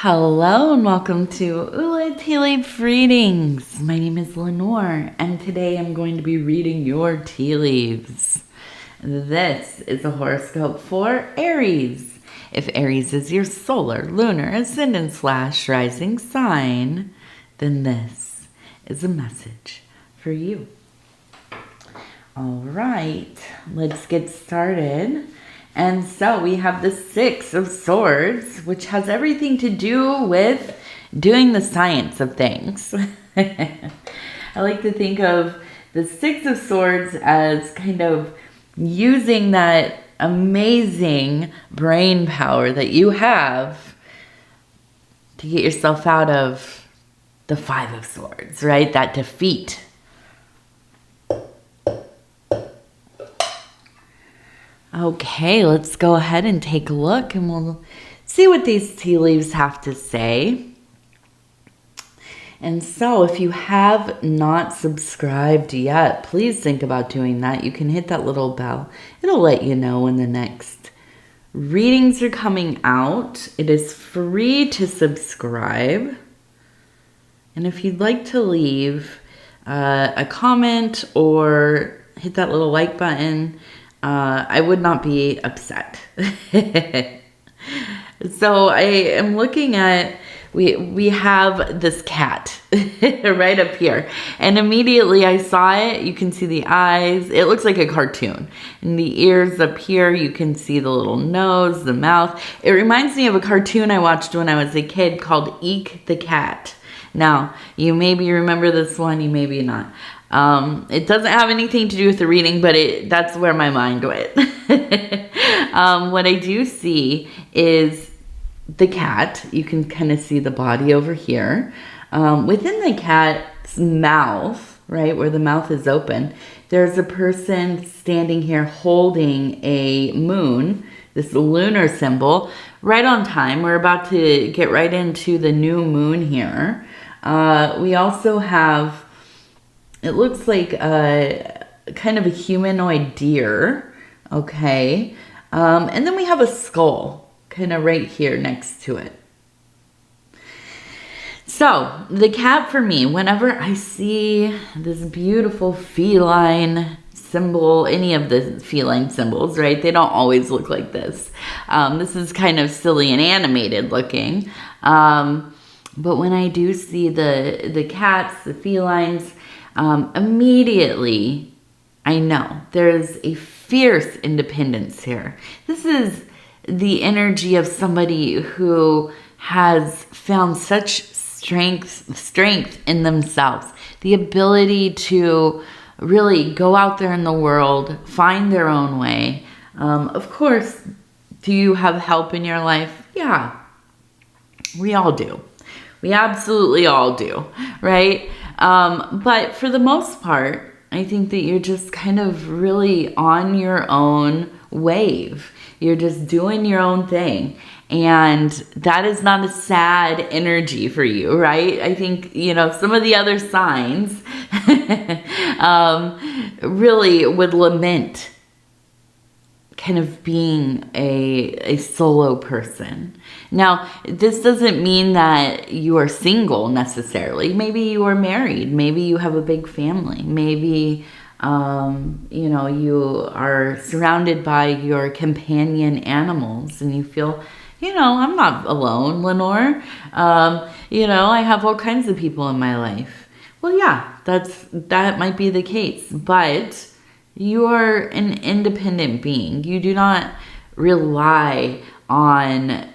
Hello and welcome to Ula Tea Leaf Readings. My name is Lenore and today I'm going to be reading your tea leaves. This is a horoscope for Aries. If Aries is your solar, lunar, ascendant / rising sign, then this is a message for you. All right, let's get started. And so we have the Six of Swords, which has everything to do with doing the science of things. I like to think of the Six of Swords as kind of using that amazing brain power that you have to get yourself out of the Five of Swords, right? That defeat. Okay, let's go ahead and take a look and we'll see what these tea leaves have to say. And so if you have not subscribed yet, please think about doing that. You can hit that little bell. It'll let you know when the next readings are coming out. It is free to subscribe. And if you'd like to leave a comment or hit that little like button, I would not be upset. So I am looking at, we have this cat right up here. And immediately I saw it. You can see the eyes. It looks like a cartoon. And the ears up here, you can see the little nose, the mouth. It reminds me of a cartoon I watched when I was a kid called Eek the Cat. Now, you maybe remember this one, you maybe not. It doesn't have anything to do with the reading, but that's where my mind went. What I do see is the cat. You can kind of see the body over here. Within the cat's mouth, right, where the mouth is open, there's a person standing here holding a moon, this lunar symbol, right on time. We're about to get right into the new moon here. We also have, it looks like a kind of a humanoid deer, okay? And then we have a skull kind of right here next to it. So the cat for me, whenever I see this beautiful feline symbol, any of the feline symbols, right? They don't always look like this. This is kind of silly and animated looking. But when I do see the cats, the felines, immediately I know there's a fierce independence here. This is the energy of somebody who has found such strength in themselves, the ability to really go out there in the world, find their own way. Of course, do you have help in your life? Yeah, we all do. We absolutely all do, right? But for the most part, I think that you're just kind of really on your own wave. You're just doing your own thing. And that is not a sad energy for you, right? I think, you know, some of the other signs really would lament kind of being a solo person. Now, this doesn't mean that you are single necessarily. Maybe you are married. Maybe you have a big family. Maybe, you know, you are surrounded by your companion animals and you feel, you know, I'm not alone, Lenore. You know, I have all kinds of people in my life. Well, yeah, that might be the case, but you are an independent being. You do not rely on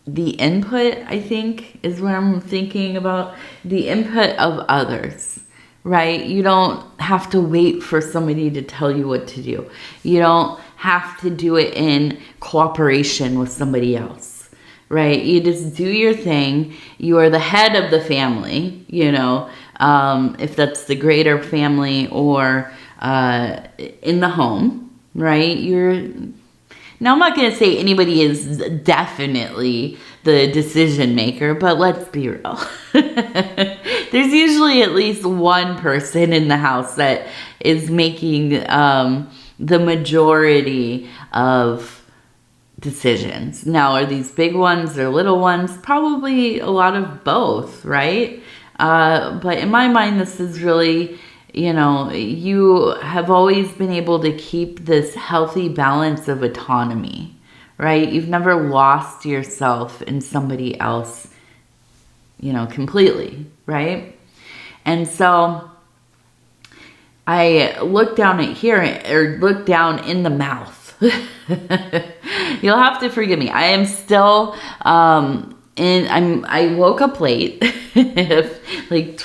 the input, I think, is what I'm thinking about. The input of others, right? You don't have to wait for somebody to tell you what to do. You don't have to do it in cooperation with somebody else, right? You just do your thing. You are the head of the family, you know, if that's the greater family or in the home, right? Now, I'm not going to say anybody is definitely the decision maker, but let's be real. There's usually at least one person in the house that is making the majority of decisions. Now, are these big ones or little ones? Probably a lot of both, right? But in my mind, this is really, you know, you have always been able to keep this healthy balance of autonomy, right? You've never lost yourself in somebody else, you know, completely, right? And so I look down at here, or look down in the mouth. You'll have to forgive me. I am still I woke up late, like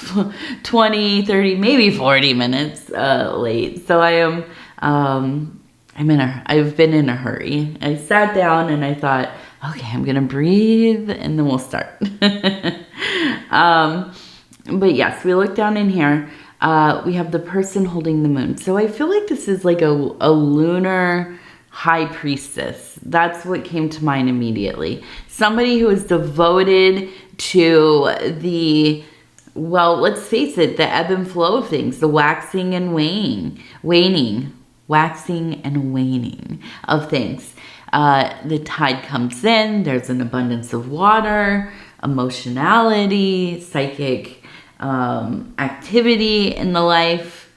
20, 30, maybe 40 minutes late. So I am I've been in a hurry. I sat down and I thought, okay, I'm gonna breathe and then we'll start. But yes, we look down in here. We have the person holding the moon. So I feel like this is like a lunar high priestess. That's what came to mind immediately. Somebody who is devoted to the, well, let's face it, the ebb and flow of things, the waxing and waning of things. The tide comes in, there's an abundance of water, emotionality, psychic activity in the life,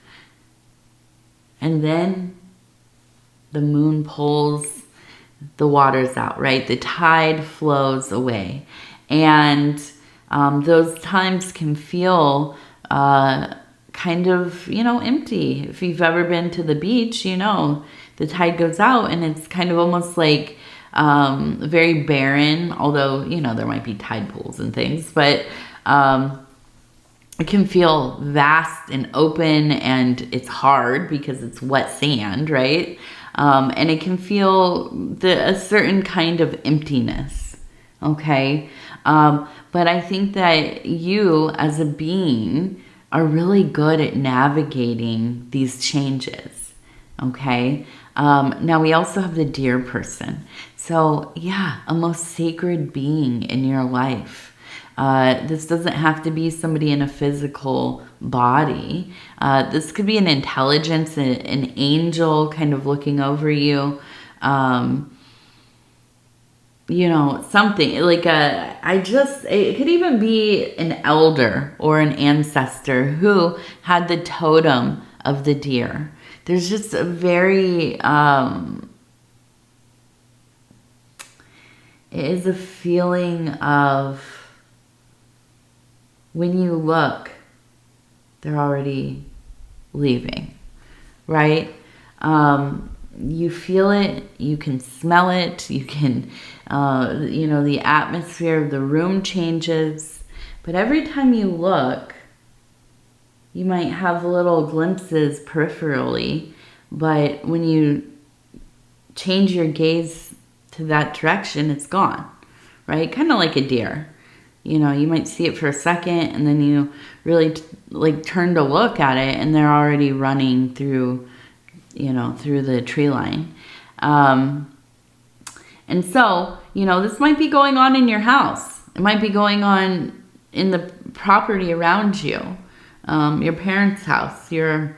and then the moon pulls the waters out, right? The tide flows away. And those times can feel kind of, you know, empty. If you've ever been to the beach, you know, the tide goes out and it's kind of almost like very barren, although, you know, there might be tide pools and things, but it can feel vast and open, and it's hard because it's wet sand, right? And it can feel a certain kind of emptiness, okay? But I think that you as a being are really good at navigating these changes, okay? Now we also have the deer person. So yeah, a most sacred being in your life. This doesn't have to be somebody in a physical body. This could be an intelligence, an angel kind of looking over you. You know, something like it could even be an elder or an ancestor who had the totem of the deer. There's just a very, it is a feeling of, when you look, they're already leaving, right? You feel it, you can smell it, you can, you know, the atmosphere of the room changes. But every time you look, you might have little glimpses peripherally, but when you change your gaze to that direction, it's gone, right? Kind of like a deer. You know, you might see it for a second and then you really turn to look at it and they're already running through, you know, through the tree line. And so, you know, this might be going on in your house. It might be going on in the property around you, your parents' house, your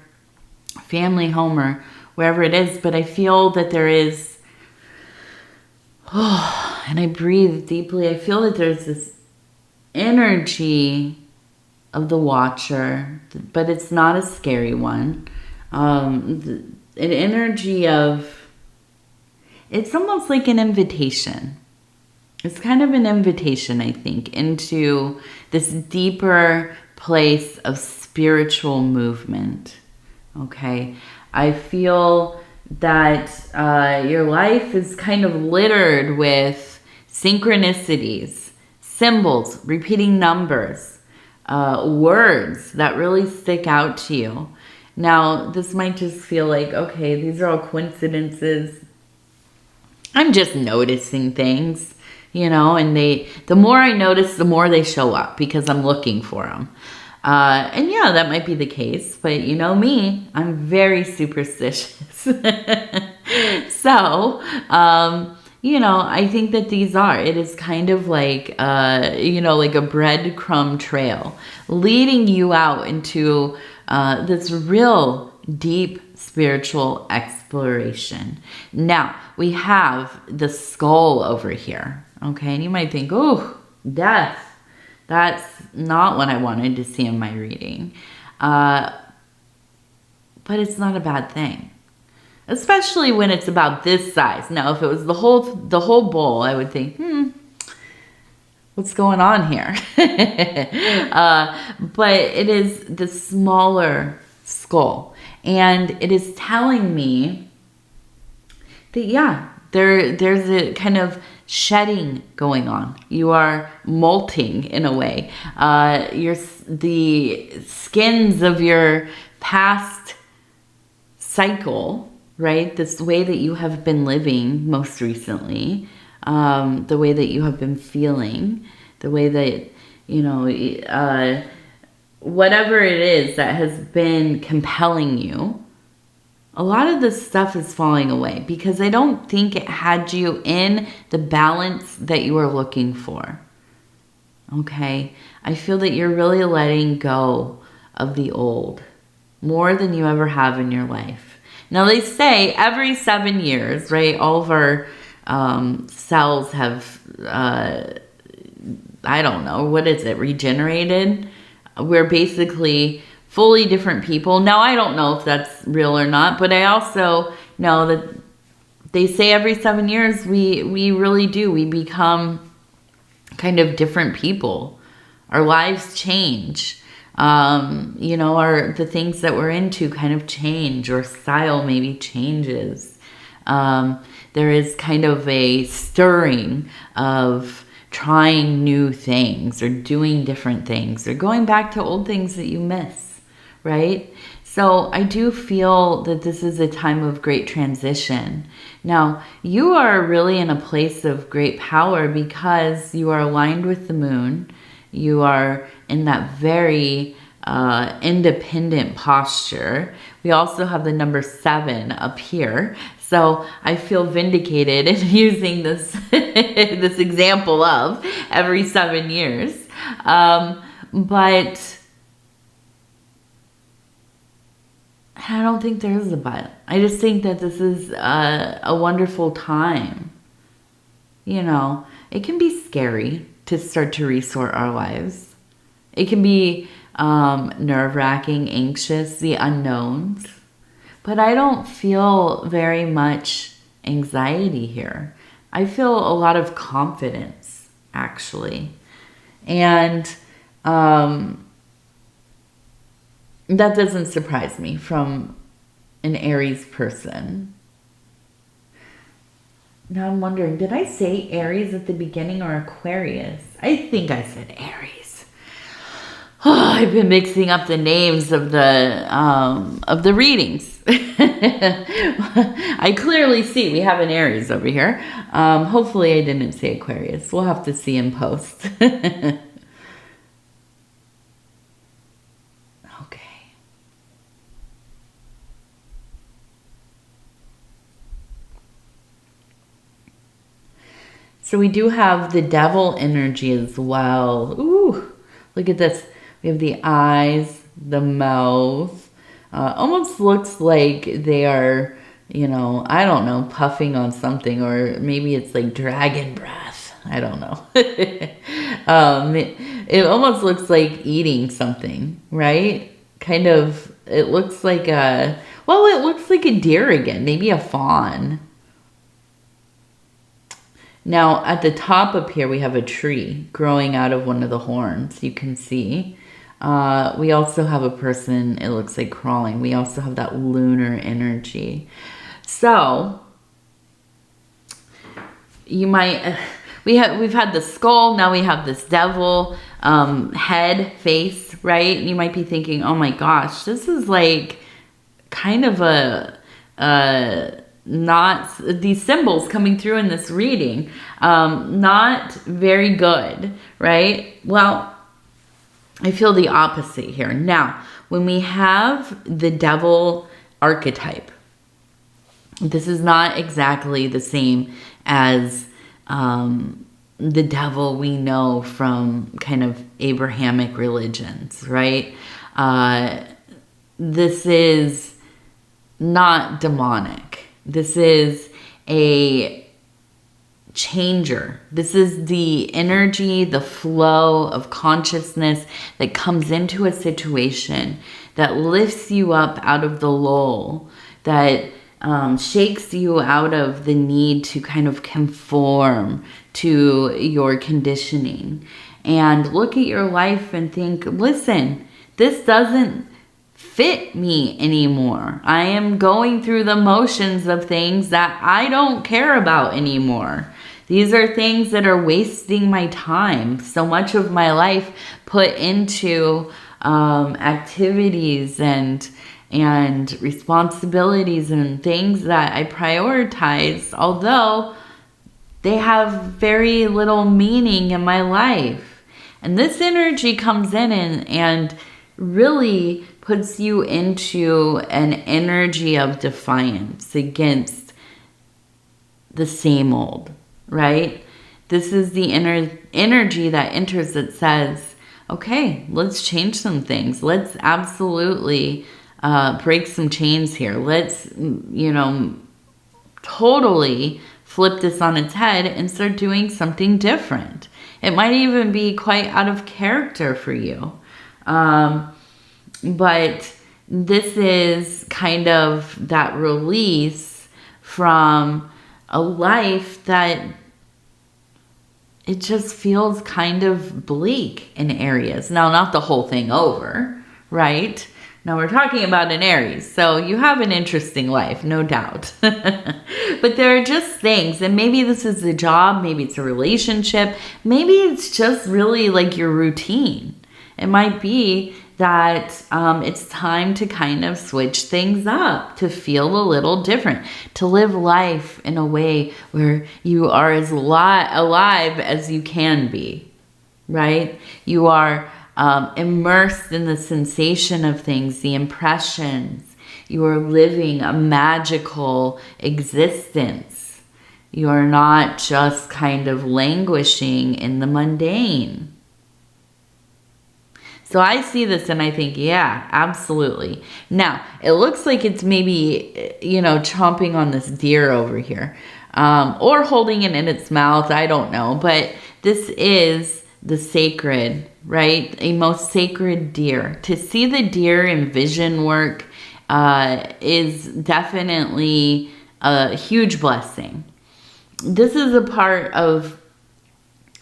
family home, or wherever it is. But I feel that there is, and I breathe deeply. I feel that there's this energy of the watcher, but it's not a scary one. An energy of, it's almost like an invitation. It's kind of an invitation, I think, into this deeper place of spiritual movement. Okay, I feel that your life is kind of littered with synchronicities, symbols, repeating numbers, words that really stick out to you. Now, this might just feel like, okay, these are all coincidences. I'm just noticing things, you know, and the more I notice, the more they show up because I'm looking for them. And yeah, that might be the case, but you know me, I'm very superstitious. So, you know, I think that it is kind of like, you know, like a breadcrumb trail leading you out into this real deep spiritual exploration. Now, we have the skull over here, okay? And you might think, oh, death. That's not what I wanted to see in my reading. But it's not a bad thing. Especially when it's about this size. Now, if it was the whole bowl, I would think, what's going on here? But it is the smaller skull. And it is telling me that, yeah, there's a kind of shedding going on. You are molting in a way. The skins of your past cycle, right? This way that you have been living most recently, the way that you have been feeling, the way that, whatever it is that has been compelling you, a lot of this stuff is falling away because I don't think it had you in the balance that you were looking for. Okay? I feel that you're really letting go of the old more than you ever have in your life. Now, they say every 7 years, right, all of our cells have, I don't know, what is it, regenerated? We're basically fully different people. Now, I don't know if that's real or not, but I also know that they say every 7 years we really do. We become kind of different people. Our lives change. The things that we're into kind of change, or style maybe changes. There is kind of a stirring of trying new things or doing different things or going back to old things that you miss, right? So I do feel that this is a time of great transition. Now, you are really in a place of great power because you are aligned with the moon. You are in that very independent posture. We also have the number 7 up here. So I feel vindicated in using this this example of every 7 years. But I don't think there is a but. I just think that this is a wonderful time. It can be scary to start to resort our lives. It can be nerve-wracking, anxious, the unknowns. But I don't feel very much anxiety here. I feel a lot of confidence, actually. And that doesn't surprise me from an Aries person. Now I'm wondering, did I say Aries at the beginning or Aquarius? I think I said Aries. Oh, I've been mixing up the names of the readings. I clearly see we have an Aries over here. Hopefully I didn't say Aquarius. We'll have to see in post. Okay. So we do have the devil energy as well. Ooh, look at this. We have the eyes, the mouth. Almost looks like they are, I don't know, puffing on something, or maybe it's like dragon breath. I don't know. It almost looks like eating something, right? Kind of, it looks like it looks like a deer again, maybe a fawn. Now, at the top up here, we have a tree growing out of one of the horns, you can see. We also have a person, it looks like crawling. We also have that lunar energy. So, you might, we've had the skull, now we have this devil head, face, right? You might be thinking, oh my gosh, this is like kind of not these symbols coming through in this reading, not very good, right? Well, I feel the opposite here. Now, when we have the devil archetype, this is not exactly the same as the devil we know from kind of Abrahamic religions, right? This is not demonic. This is a changer. This is the energy, the flow of consciousness that comes into a situation that lifts you up out of the lull, that shakes you out of the need to kind of conform to your conditioning. And look at your life and think, listen, this doesn't fit me anymore. I am going through the motions of things that I don't care about anymore. These are things that are wasting my time. So much of my life put into activities and responsibilities and things that I prioritize, although they have very little meaning in my life. And this energy comes in and really puts you into an energy of defiance against the same old, right? This is the energy that enters that says, okay, let's change some things. Let's absolutely break some chains here. Let's, totally flip this on its head and start doing something different. It might even be quite out of character for you. But this is kind of that release from a life that it just feels kind of bleak in Aries. Now, not the whole thing over, right? Now we're talking about an Aries, so you have an interesting life, no doubt. But there are just things, and maybe this is a job, maybe it's a relationship, maybe it's just really like your routine. It might be that it's time to kind of switch things up, to feel a little different, to live life in a way where you are as alive as you can be, right? You are immersed in the sensation of things, the impressions. You are living a magical existence. You are not just kind of languishing in the mundane. So I see this and I think, yeah, absolutely. Now, it looks like it's maybe, chomping on this deer over here, or holding it in its mouth. I don't know. But this is the sacred, right? A most sacred deer. To see the deer in vision work is definitely a huge blessing. This is a part of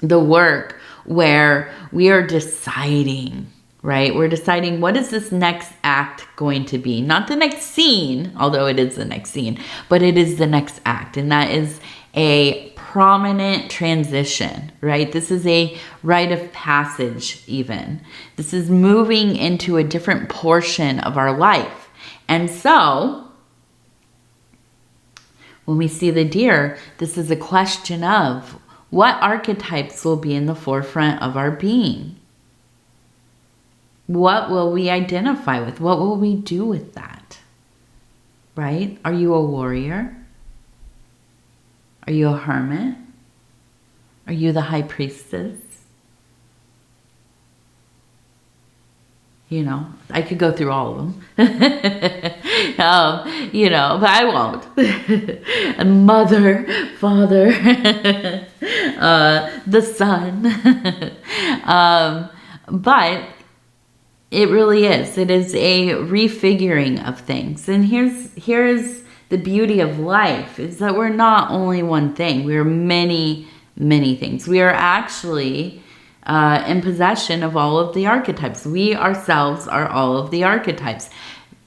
the work where we are deciding, right? We're deciding, what is this next act going to be? Not the next scene, although it is the next scene, but it is the next act. And that is a prominent transition, right? This is a rite of passage even. This is moving into a different portion of our life. And so when we see the deer, this is a question of what archetypes will be in the forefront of our being. What will we identify with? What will we do with that? Right? Are you a warrior? Are you a hermit? Are you the high priestess? I could go through all of them. But I won't. A mother, father, the son. But it really is. It is a refiguring of things. And here's the beauty of life, is that we're not only one thing. We are many, many things. We are actually in possession of all of the archetypes. We ourselves are all of the archetypes.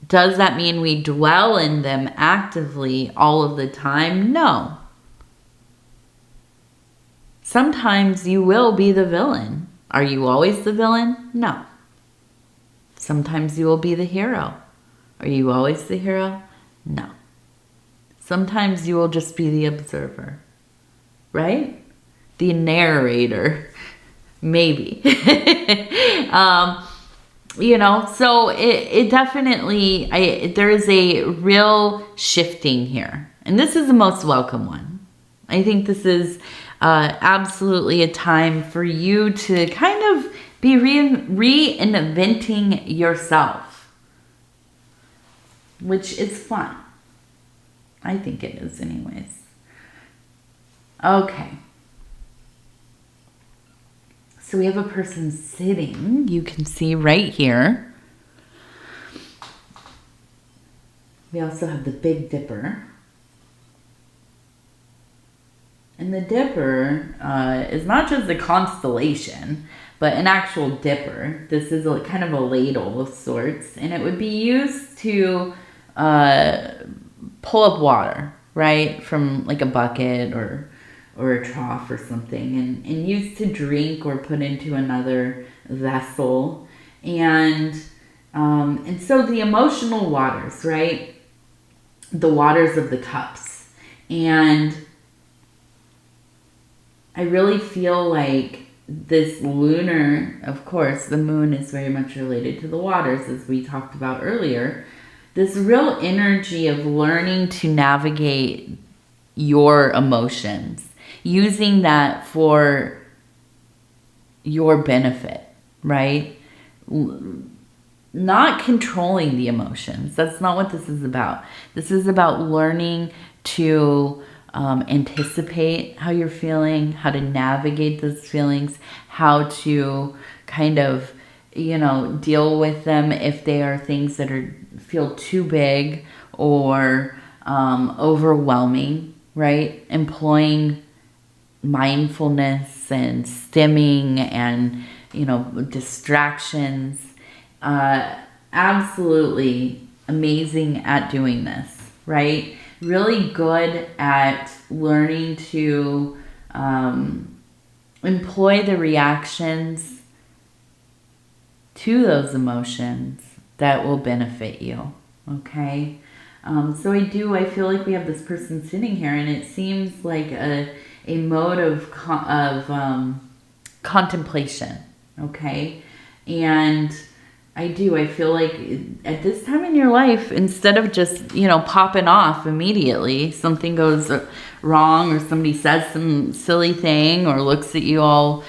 Does that mean we dwell in them actively all of the time? No. Sometimes you will be the villain. Are you always the villain? No. Sometimes you will be the hero. Are you always the hero? No. Sometimes you will just be the observer, right? The narrator, maybe. So it definitely, there is a real shifting here. And this is the most welcome one. I think this is absolutely a time for you to kind of be reinventing yourself, which is fun. I think it is anyways. Okay. So we have a person sitting, you can see right here. We also have the Big Dipper. And the Dipper is not just a constellation, but an actual dipper. This is a kind of a ladle of sorts, and it would be used to pull up water, right? From like a bucket or a trough or something, and used to drink or put into another vessel. And so the emotional waters, right? The waters of the cups. And I really feel like this lunar, of course, the moon is very much related to the waters, as we talked about earlier. This real energy of learning to navigate your emotions, using that for your benefit, right? Not controlling the emotions. That's not what this is about. This is about learning to anticipate how you're feeling, how to navigate those feelings, how to kind of, deal with them if they are things that feel too big or overwhelming, right? Employing mindfulness and stimming and, distractions. Absolutely amazing at doing this, right? Really good at learning to employ the reactions to those emotions that will benefit you, okay? So I feel like we have this person sitting here, and it seems like a mode of contemplation, okay? And I feel like at this time in your life, instead of just, popping off immediately, something goes wrong or somebody says some silly thing or looks at you all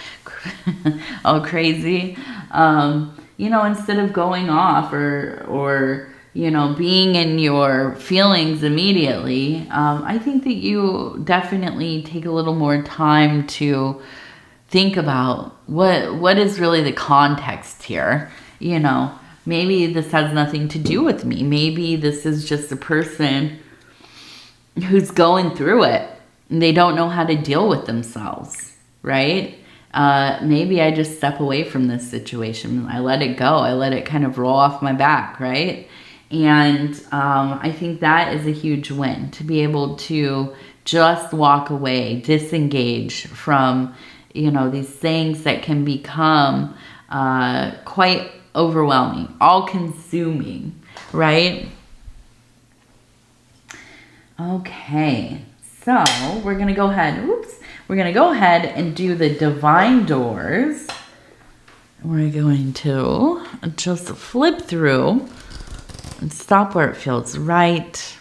crazy, instead of going off or being in your feelings immediately, I think that you definitely take a little more time to think about what is really the context here. Maybe this has nothing to do with me. Maybe this is just a person who's going through it and they don't know how to deal with themselves, right? Maybe I just step away from this situation. I let it go. I let it kind of roll off my back, right? And I think that is a huge win, to be able to just walk away, disengage from, these things that can become quite overwhelming, all-consuming, right? Okay, so we're going to go ahead, and do the divine doors. We're going to just flip through and stop where it feels right.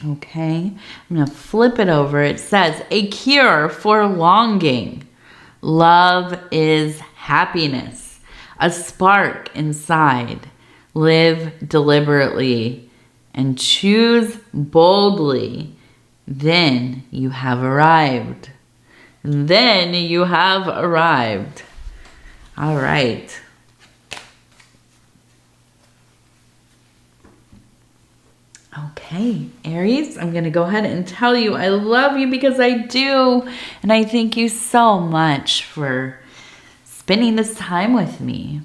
Okay, I'm going to flip it over. It says, a cure for longing. Love is happiness. A spark inside. Live deliberately and choose boldly. Then you have arrived. Then you have arrived. All right. Okay, Aries, I'm going to go ahead and tell you I love you because I do. And I thank you so much for spending this time with me.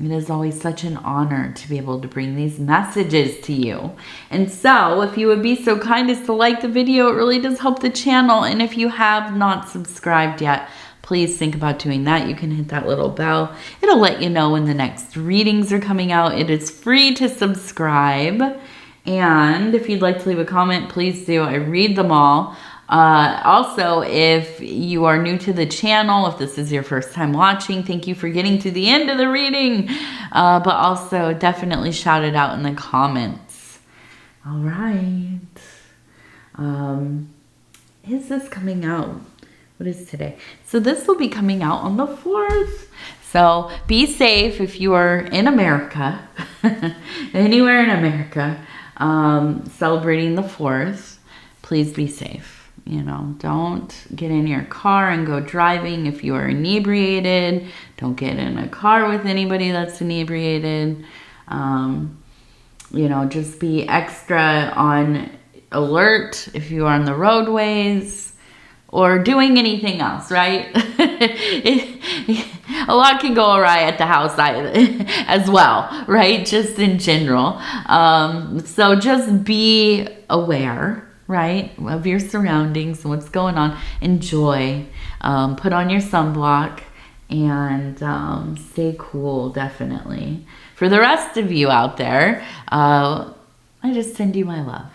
It is always such an honor to be able to bring these messages to you. And so, if you would be so kind as to like the video, it really does help the channel. And if you have not subscribed yet, please think about doing that. You can hit that little bell. It'll let you know when the next readings are coming out. It is free to subscribe. And if you'd like to leave a comment, please do. I read them all. Also, if you are new to the channel, if this is your first time watching, thank you for getting to the end of the reading. But also definitely shout it out in the comments. All right. Is this coming out? What is today? So this will be coming out on the 4th. So be safe if you are in America, anywhere in America, celebrating the 4th. please be safe. You know, don't get in your car and go driving if you are inebriated. Don't get in a car with anybody that's inebriated. You know, just be extra on alert if you are on the roadways or doing anything else, right? A lot can go awry at the house as well, right? Just in general. So just be aware, right, of your surroundings, what's going on. Enjoy. Put on your sunblock and stay cool, definitely. For the rest of you out there, I just send you my love.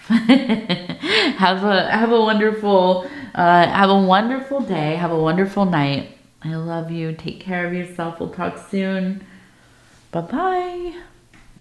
Have a wonderful day. Have a wonderful night. I love you. Take care of yourself. We'll talk soon. Bye-bye.